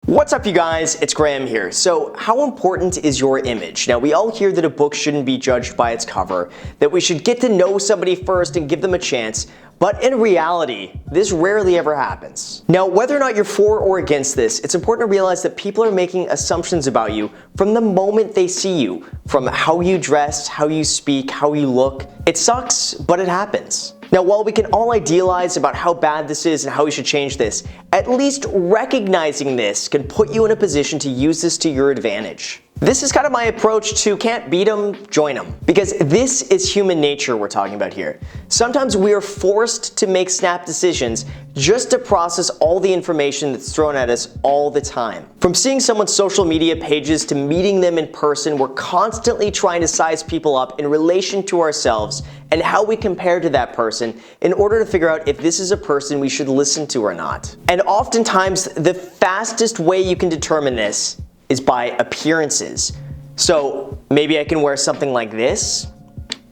What's up, you guys? It's Graham here. So, how important is your image? Now, we all hear that a book shouldn't be judged by its cover, that we should get to know somebody first and give them a chance, but in reality, this rarely ever happens. Now, whether or not you're for or against this, it's important to realize that people are making assumptions about you from the moment they see you, from how you dress, how you speak, how you look. It sucks, but it happens. Now, while we can all idealize about how bad this is and how we should change this, at least recognizing this can put you in a position to use this to your advantage. This is kind of my approach to can't beat them, join them. Because this is human nature we're talking about here. Sometimes we are forced to make snap decisions just to process all the information that's thrown at us all the time. From seeing someone's social media pages to meeting them in person, we're constantly trying to size people up in relation to ourselves and how we compare to that person in order to figure out if this is a person we should listen to or not. And oftentimes, the fastest way you can determine this is by appearances. So maybe I can wear something like this,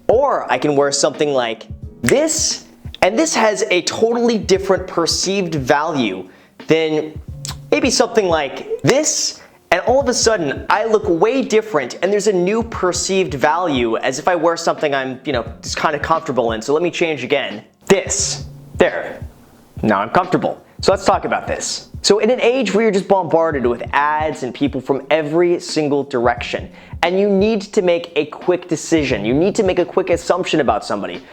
or I can wear something like this, and this has a totally different perceived value than maybe something like this, and all of a sudden I look way different and there's a new perceived value as if I wear something I'm, just kind of comfortable in. So let me change again. This, there, now I'm comfortable. So let's talk about this. So in an age where you're just bombarded with ads and people from every single direction, and you need to make a quick decision, you need to make a quick assumption about somebody,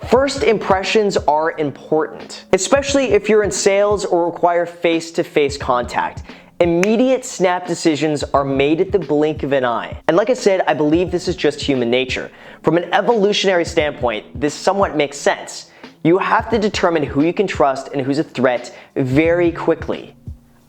first impressions are important, especially if you're in sales or require face-to-face contact. Immediate snap decisions are made at the blink of an eye. And like I said, I believe this is just human nature. From an evolutionary standpoint, this somewhat makes sense. You have to determine who you can trust and who's a threat very quickly.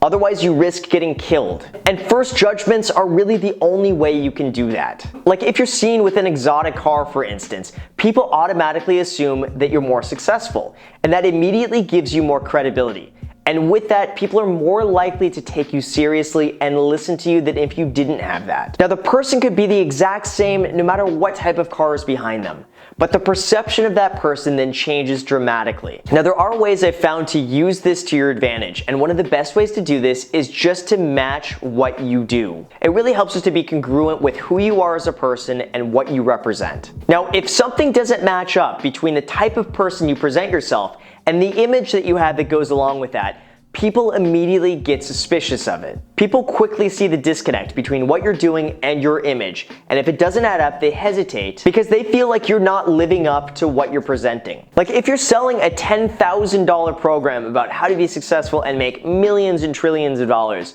Otherwise, you risk getting killed. And first judgments are really the only way you can do that. Like if you're seen with an exotic car, for instance, people automatically assume that you're more successful, and that immediately gives you more credibility. And with that, people are more likely to take you seriously and listen to you than if you didn't have that. Now, the person could be the exact same no matter what type of car is behind them, but the perception of that person then changes dramatically. Now, there are ways I've found to use this to your advantage, and one of the best ways to do this is just to match what you do. It really helps us to be congruent with who you are as a person and what you represent. Now, if something doesn't match up between the type of person you present yourself and the image that you have that goes along with that, people immediately get suspicious of it. People quickly see the disconnect between what you're doing and your image, and if it doesn't add up, they hesitate because they feel like you're not living up to what you're presenting. Like if you're selling a $10,000 program about how to be successful and make millions and trillions of dollars,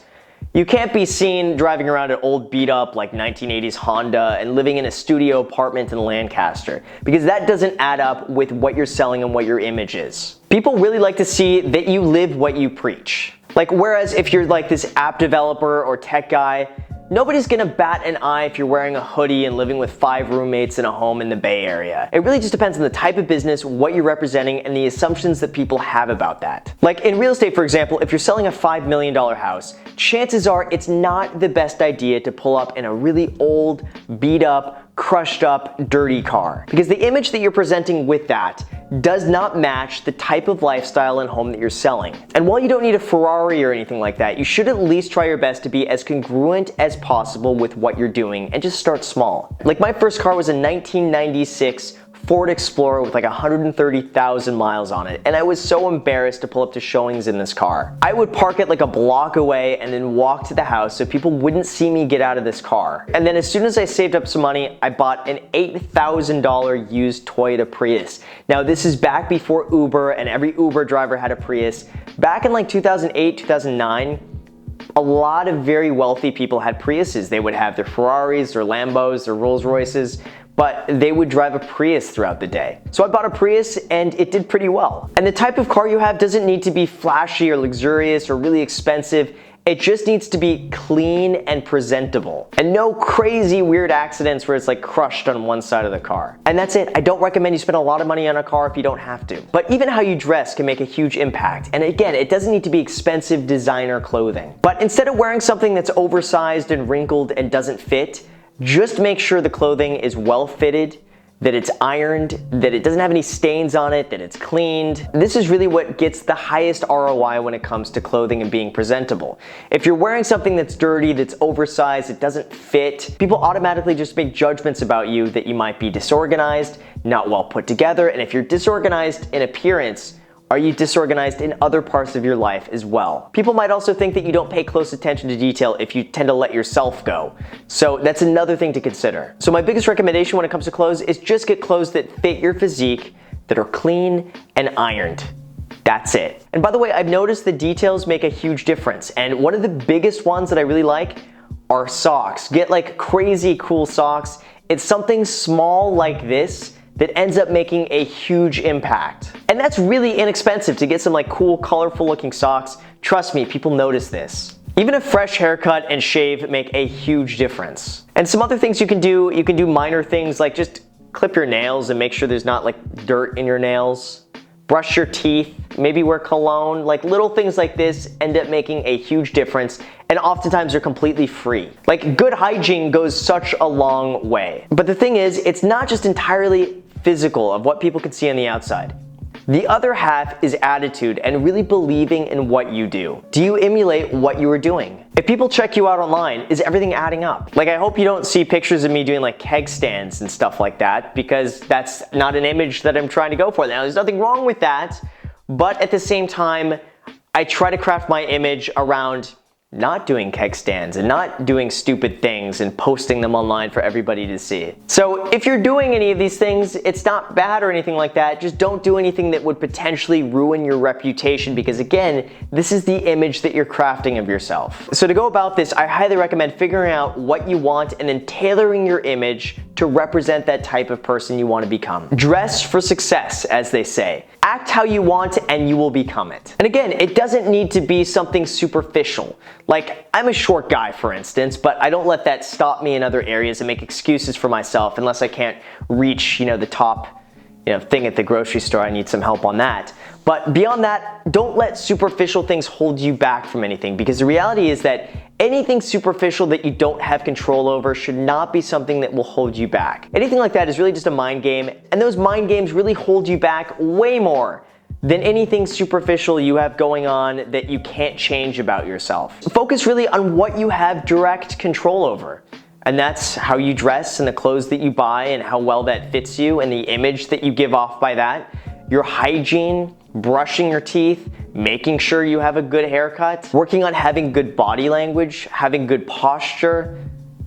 you can't be seen driving around an old beat-up like 1980s Honda and living in a studio apartment in Lancaster, because that doesn't add up with what you're selling and what your image is. People really like to see that you live what you preach. Like whereas if you're like this app developer or tech guy, nobody's gonna bat an eye if you're wearing a hoodie and living with 5 roommates in a home in the Bay Area. It really just depends on the type of business, what you're representing, and the assumptions that people have about that. Like in real estate, for example, if you're selling a $5 million house, chances are it's not the best idea to pull up in a really old, beat up, crushed up, dirty car. Because the image that you're presenting with that does not match the type of lifestyle and home that you're selling. And while you don't need a Ferrari or anything like that, you should at least try your best to be as congruent as possible with what you're doing and just start small. Like my first car was a 1996 Ford Explorer with like 130,000 miles on it, and I was so embarrassed to pull up to showings in this car. I would park it like a block away and then walk to the house so people wouldn't see me get out of this car. And then as soon as I saved up some money, I bought an $8,000 used Toyota Prius. Now this is back before Uber, and every Uber driver had a Prius. Back in like 2008, 2009, a lot of very wealthy people had Priuses. They would have their Ferraris, their Lambos, their Rolls Royces, but they would drive a Prius throughout the day. So I bought a Prius and it did pretty well. And the type of car you have doesn't need to be flashy or luxurious or really expensive. It just needs to be clean and presentable. And no crazy weird accidents where it's like crushed on one side of the car. And that's it. I don't recommend you spend a lot of money on a car if you don't have to. But even how you dress can make a huge impact. And again, it doesn't need to be expensive designer clothing. But instead of wearing something that's oversized and wrinkled and doesn't fit, just make sure the clothing is well fitted, that it's ironed, that it doesn't have any stains on it, that it's cleaned. This is really what gets the highest ROI when it comes to clothing and being presentable. If you're wearing something that's dirty, that's oversized, it doesn't fit, people automatically just make judgments about you that you might be disorganized, not well put together, and if you're disorganized in appearance, are you disorganized in other parts of your life as well? People might also think that you don't pay close attention to detail if you tend to let yourself go. So that's another thing to consider. So my biggest recommendation when it comes to clothes is just get clothes that fit your physique, that are clean and ironed. That's it. And by the way, I've noticed the details make a huge difference. And one of the biggest ones that I really like are socks. Get like crazy cool socks. It's something small like this that ends up making a huge impact. And that's really inexpensive to get some like cool, colorful looking socks. Trust me, people notice this. Even a fresh haircut and shave make a huge difference. And some other things you can do minor things like just clip your nails and make sure there's not like dirt in your nails. Brush your teeth, maybe wear cologne, like little things like this end up making a huge difference and oftentimes are completely free. Like good hygiene goes such a long way. But the thing is, it's not just entirely physical of what people can see on the outside. The other half is attitude and really believing in what you do. Do you emulate what you are doing? If people check you out online, is everything adding up? Like I hope you don't see pictures of me doing like keg stands and stuff like that because that's not an image that I'm trying to go for. Now there's nothing wrong with that, but at the same time, I try to craft my image around not doing keg stands and not doing stupid things and posting them online for everybody to see. So if you're doing any of these things, it's not bad or anything like that. Just don't do anything that would potentially ruin your reputation because again, this is the image that you're crafting of yourself. So to go about this, I highly recommend figuring out what you want and then tailoring your image to represent that type of person you want to become. Dress for success, as they say. Act how you want and you will become it. And again, it doesn't need to be something superficial. Like, I'm a short guy, for instance, but I don't let that stop me in other areas and make excuses for myself unless I can't reach, the top, thing at the grocery store. I need some help on that. But beyond that, don't let superficial things hold you back from anything because the reality is that anything superficial that you don't have control over should not be something that will hold you back. Anything like that is really just a mind game, and those mind games really hold you back way more than anything superficial you have going on that you can't change about yourself. Focus really on what you have direct control over. And that's how you dress and the clothes that you buy and how well that fits you and the image that you give off by that. Your hygiene, brushing your teeth, making sure you have a good haircut, working on having good body language, having good posture,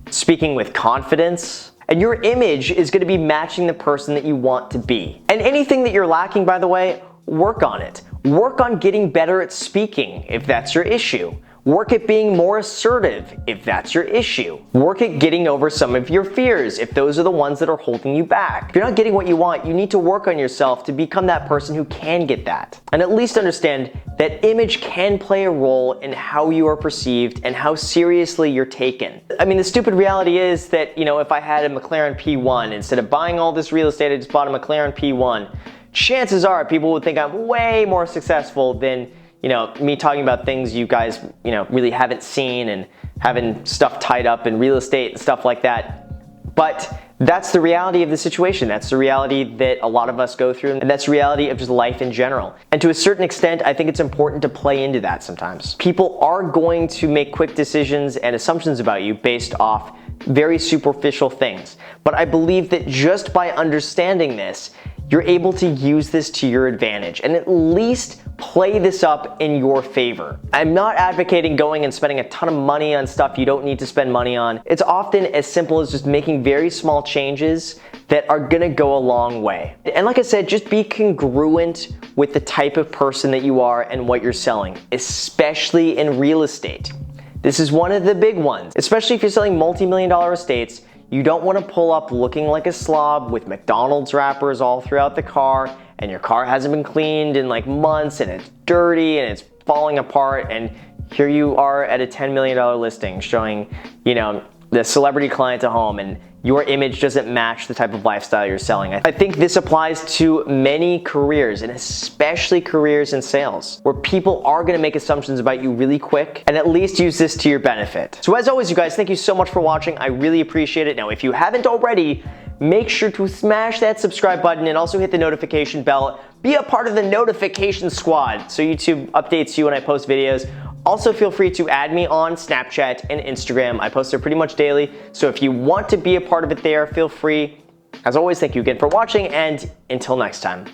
speaking with confidence. And your image is going to be matching the person that you want to be. And anything that you're lacking, by the way, work on it. Work on getting better at speaking if that's your issue. Work at being more assertive if that's your issue. Work at getting over some of your fears if those are the ones that are holding you back. If you're not getting what you want, you need to work on yourself to become that person who can get that. And at least understand that image can play a role in how you are perceived and how seriously you're taken. I mean, the stupid reality is that, if I had a McLaren P1, instead of buying all this real estate, I just bought a McLaren P1. Chances are people would think I'm way more successful than me talking about things you guys, really haven't seen and having stuff tied up in real estate and stuff like that. But that's the reality of the situation. That's the reality that a lot of us go through, and that's the reality of just life in general. And to a certain extent, I think it's important to play into that sometimes. People are going to make quick decisions and assumptions about you based off very superficial things. But I believe that just by understanding this, you're able to use this to your advantage and at least play this up in your favor. I'm not advocating going and spending a ton of money on stuff you don't need to spend money on. It's often as simple as just making very small changes that are gonna go a long way. And like I said, just be congruent with the type of person that you are and what you're selling, especially in real estate. This is one of the big ones, especially if you're selling multi-million-dollar estates. You don't want to pull up looking like a slob with McDonald's wrappers all throughout the car and your car hasn't been cleaned in like months and it's dirty and it's falling apart, and here you are at a $10 million listing showing, the celebrity client at home and your image doesn't match the type of lifestyle you're selling. I think this applies to many careers, and especially careers in sales, where people are gonna make assumptions about you really quick, and at least use this to your benefit. So as always, you guys, thank you so much for watching. I really appreciate it. Now, if you haven't already, make sure to smash that subscribe button and also hit the notification bell. Be a part of the notification squad so YouTube updates you when I post videos. Also, feel free to add me on Snapchat and Instagram. I post there pretty much daily, so if you want to be a part of it there, feel free. As always, thank you again for watching, and until next time.